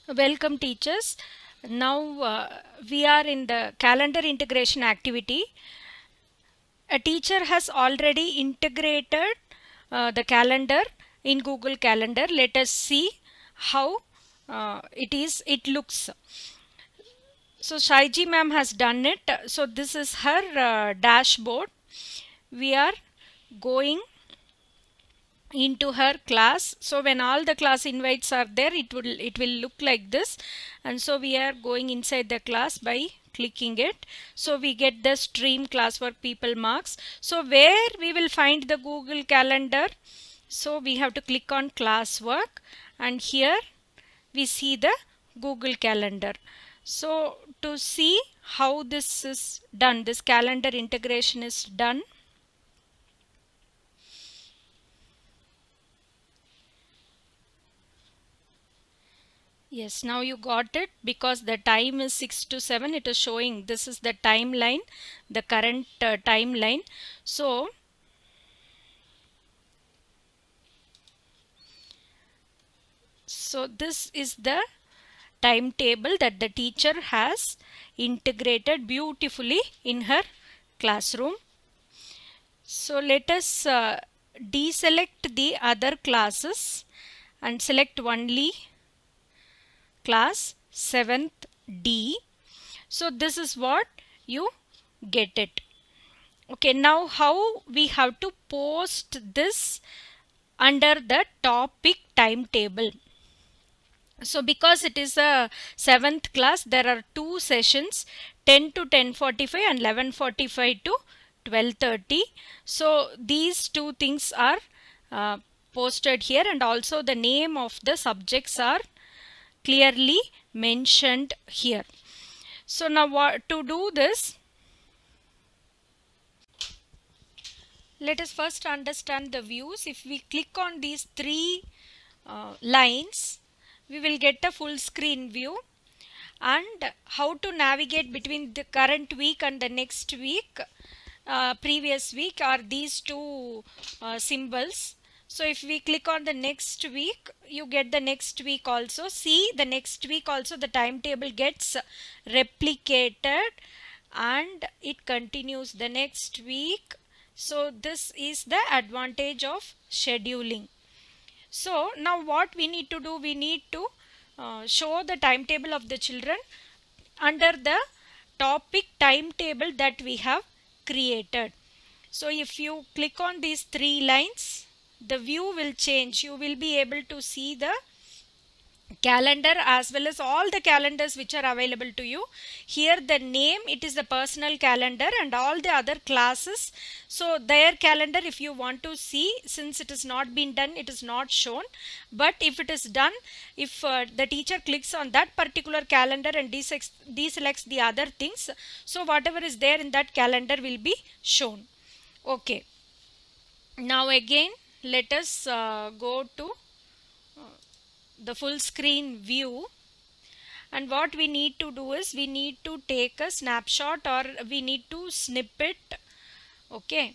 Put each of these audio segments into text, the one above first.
Welcome teachers. Now we are in the calendar integration activity. A teacher has already integrated the calendar in Google Calendar. Let us see how it looks. So Shaiji ma'am has done it. So this is her dashboard. We are going into her class. So when all the class invites are there, it will look like this. And so we are going inside the class by clicking it. So we get the stream classwork people marks. So where we will find the Google Calendar, so we have to click on classwork, and here we see the Google Calendar. So to see how this is done, this calendar integration is done, yes, now you got it, because the time is 6 to 7. It is showing this is the timeline, the current timeline. So this is the timetable that the teacher has integrated beautifully in her classroom. So let us deselect the other classes and select only class 7th D. So this is what you get it. Okay, now how we have to post this under the topic timetable. So because it is a 7th class, there are two sessions, 10 to 10:45 and 11:45 to 12:30. So these two things are uh, posted here, and also the name of the subjects are clearly mentioned here. So now what to do this, let us first understand the views. If we click on these three lines, we will get a full screen view. And how to navigate between the current week and the next week, previous week, are these two symbols. So if we click on the next week, you get the next week also. See, the next week also the timetable gets replicated and it continues the next week. So this is the advantage of scheduling. So now what we need to do, we need to show the timetable of the children under the topic timetable that we have created. So if you click on these three lines, the view will change. You will be able to see the calendar as well as all the calendars which are available to you. Here the name, it is the personal calendar, and all the other classes, so their calendar, if you want to see, since it is not been done, it is not shown. But if it is done, if the teacher clicks on that particular calendar and deselects the other things, so whatever is there in that calendar will be shown. Okay, now again let us go to the full screen view. And what we need to do is we need to take a snapshot, or we need to snip it. Okay,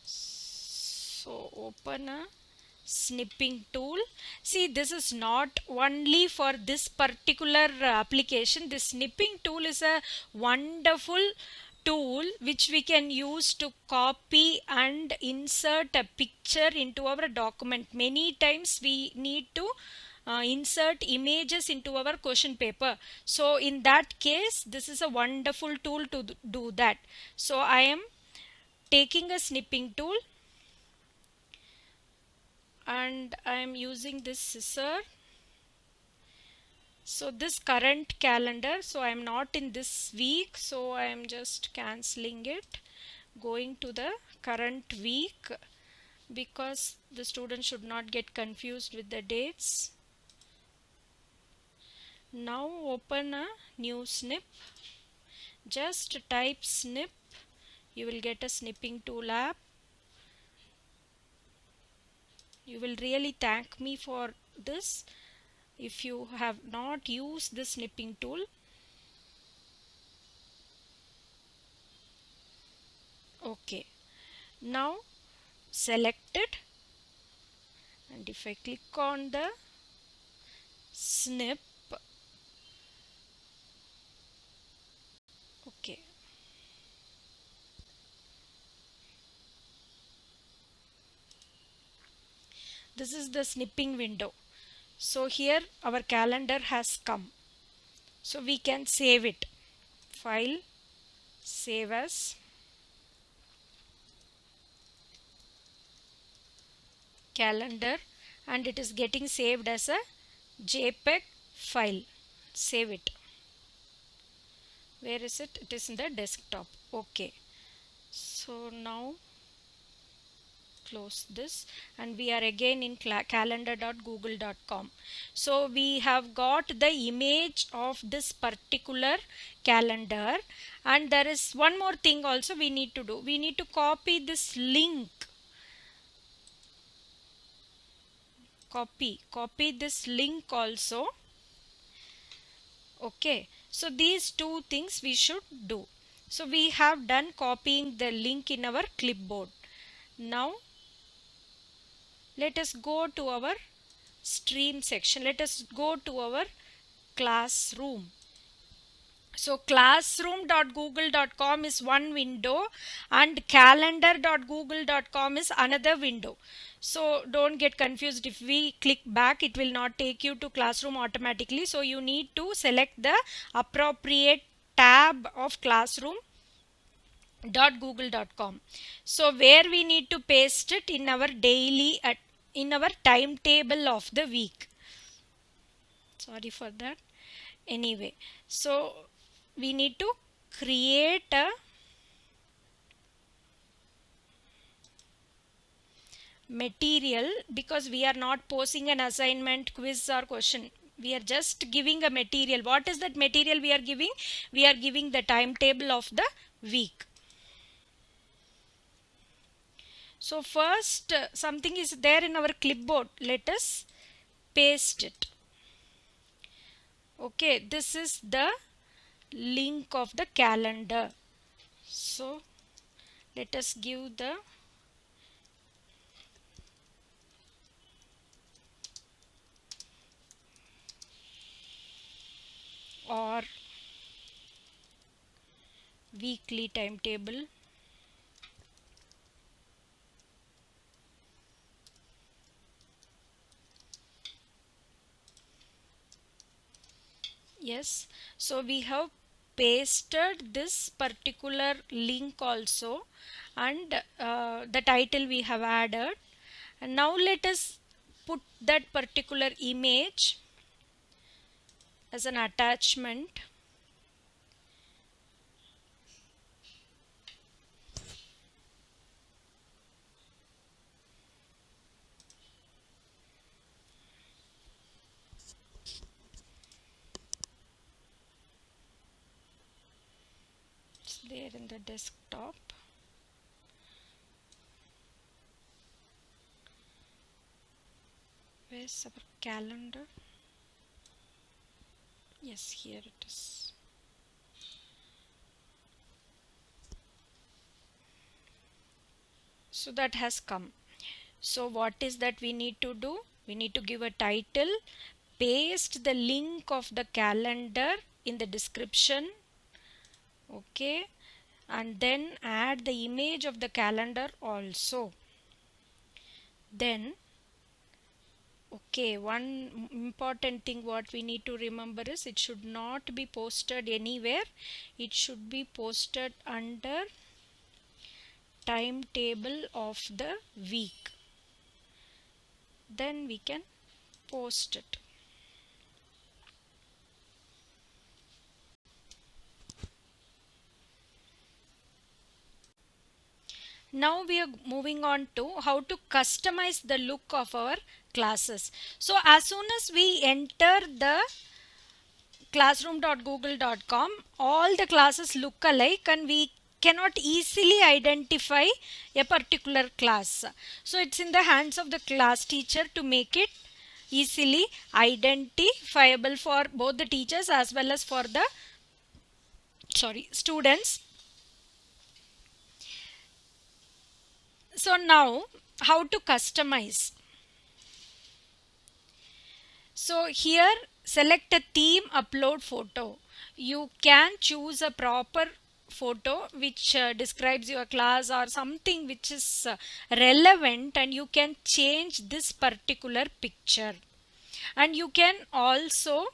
so open a snipping tool. See, this is not only for this particular application. This snipping tool is a wonderful tool which we can use to copy and insert a picture into our document. Many times we need to insert images into our question paper. So in that case, this is a wonderful tool to do that. So I am taking a snipping tool and I am using this scissor. So this current calendar, so I am not in this week, so I am just cancelling it, going to the current week, because the student should not get confused with the dates. Now open a new snip, just type snip, you will get a snipping tool app. You will really thank me for this if you have not used the snipping tool. Okay, now select it, and if I click on the snip. Okay, this is the snipping window. So here our calendar has come, so we can save it. File, save as, calendar, and it is getting saved as a JPEG file. Save it. Where is it? It is in the desktop. Okay, so now close this, and we are again in calendar.google.com. So we have got the image of this particular calendar, and there is one more thing also we need to do. We need to copy this link. Copy this link also. Okay, so these two things we should do. So we have done copying the link in our clipboard. Now let us go to our stream section. Let us go to our classroom. So classroom.google.com is one window and calendar.google.com is another window. So don't get confused. If we click back, it will not take you to classroom automatically. So you need to select the appropriate tab of classroom.google.com. So where we need to paste it in our daily in our timetable of the week. Sorry for that. Anyway, so we need to create a material, because we are not posing an assignment, quiz or question. We are just giving a material. What is that material we are giving? We are giving the timetable of the week. So first something is there in our clipboard. Let us paste it. Okay, this is the link of the calendar. So let us give the or weekly timetable. Yes, so we have pasted this particular link also, and the title we have added. And now let us put that particular image as an attachment. It's there in the desktop. Where's our calendar? Yes, here it is. So that has come. So what is that we need to do? We need to give a title, paste the link of the calendar in the description. Okay, and then add the image of the calendar also. Then okay, one important thing what we need to remember is it should not be posted anywhere. It should be posted under timetable of the week. Then we can post it. Now we are moving on to how to customize the look of our classes. So as soon as we enter the classroom.google.com, all the classes look alike and we cannot easily identify a particular class. So it's in the hands of the class teacher to make it easily identifiable for both the teachers as well as for the students. So now how to customize? So here select a theme, upload photo. You can choose a proper photo which describes your class or something which is relevant, and you can change this particular picture. And you can also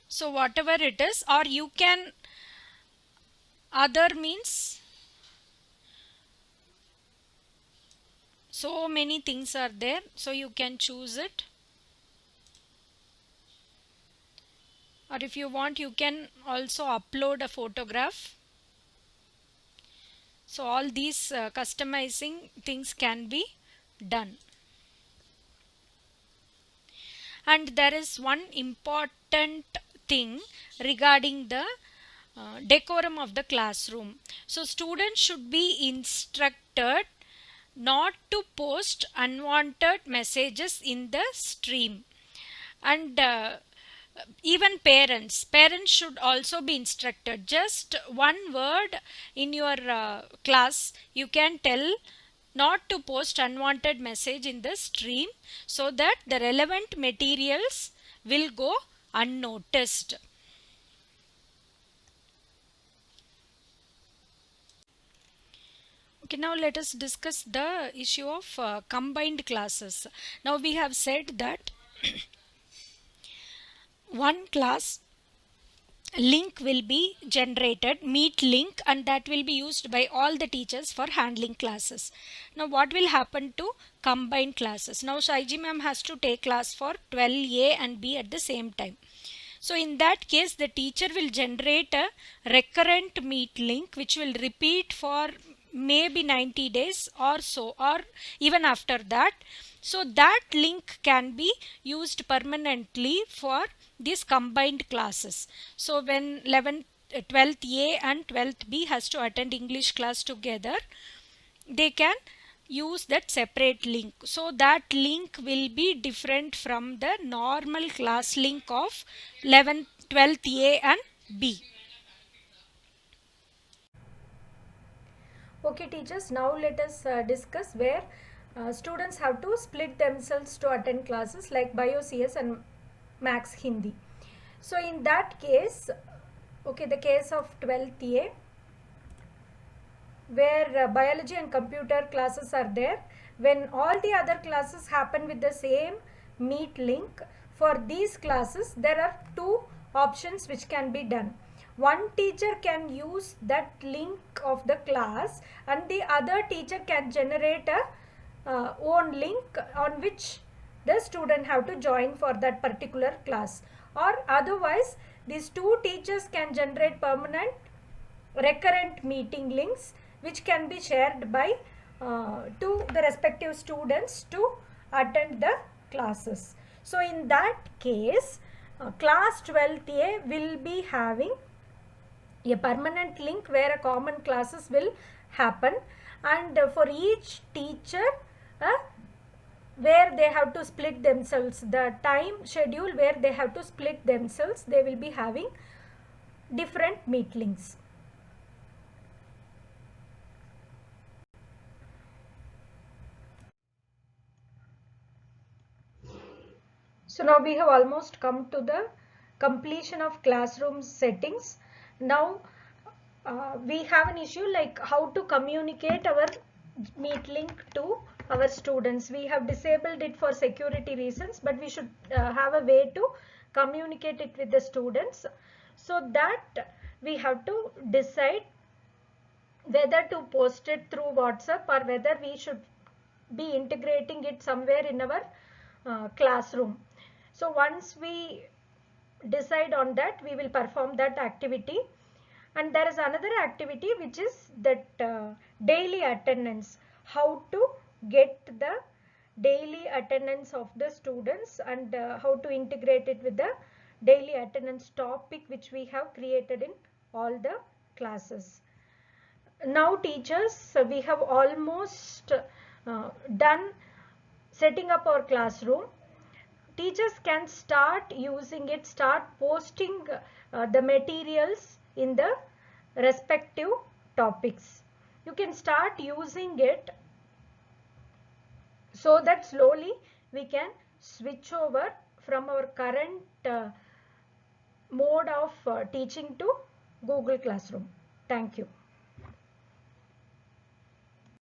so whatever it is, or you can other means so many things are there, so you can choose it, or if you want you can also upload a photograph. So all these customizing things can be done. And there is one important thing regarding the decorum of the classroom. So students should be instructed not to post unwanted messages in the stream. And even parents should also be instructed. Just one word in your class you can tell not to post unwanted message in the stream, so that the relevant materials will go unnoticed. Okay, now let us discuss the issue of combined classes. Now we have said that one class link will be generated, meet link, and that will be used by all the teachers for handling classes. Now what will happen to combined classes? Now Shaiji ma'am has to take class for 12A and B at the same time. So in that case the teacher will generate a recurrent meet link which will repeat for maybe 90 days or so, or even after that. So that link can be used permanently for these combined classes. So when 12th A and 12th B has to attend English class together, they can use that separate link. So that link will be different from the normal class link of 11th 12th A and B. Okay teachers, now let us discuss where students have to split themselves to attend classes like Bio CS and Max Hindi. So in that case, okay, the case of 12th A, where biology and computer classes are there, when all the other classes happen with the same meet link, for these classes there are two options which can be done. One teacher can use that link of the class, and the other teacher can generate a own link on which the student have to join for that particular class. Or otherwise these two teachers can generate permanent recurrent meeting links which can be shared by to the respective students to attend the classes. So in that case, class 12th A will be having a permanent link where a common classes will happen, and for each teacher where they have to split themselves, the time schedule where they have to split themselves, they will be having different meet links. So now we have almost come to the completion of classroom settings. Now we have an issue like how to communicate our meet link to our students. We have disabled it for security reasons, but we should have a way to communicate it with the students. So that we have to decide whether to post it through WhatsApp or whether we should be integrating it somewhere in our classroom. So once we decide on that, we will perform that activity. And there is another activity which is that daily attendance. How to get the daily attendance of the students, and how to integrate it with the daily attendance topic which we have created in all the classes. Now teachers, we have almost done setting up our classroom. Teachers can start using it, start posting the materials in the respective topics. You can start using it so that slowly we can switch over from our current mode of teaching to Google Classroom. Thank you.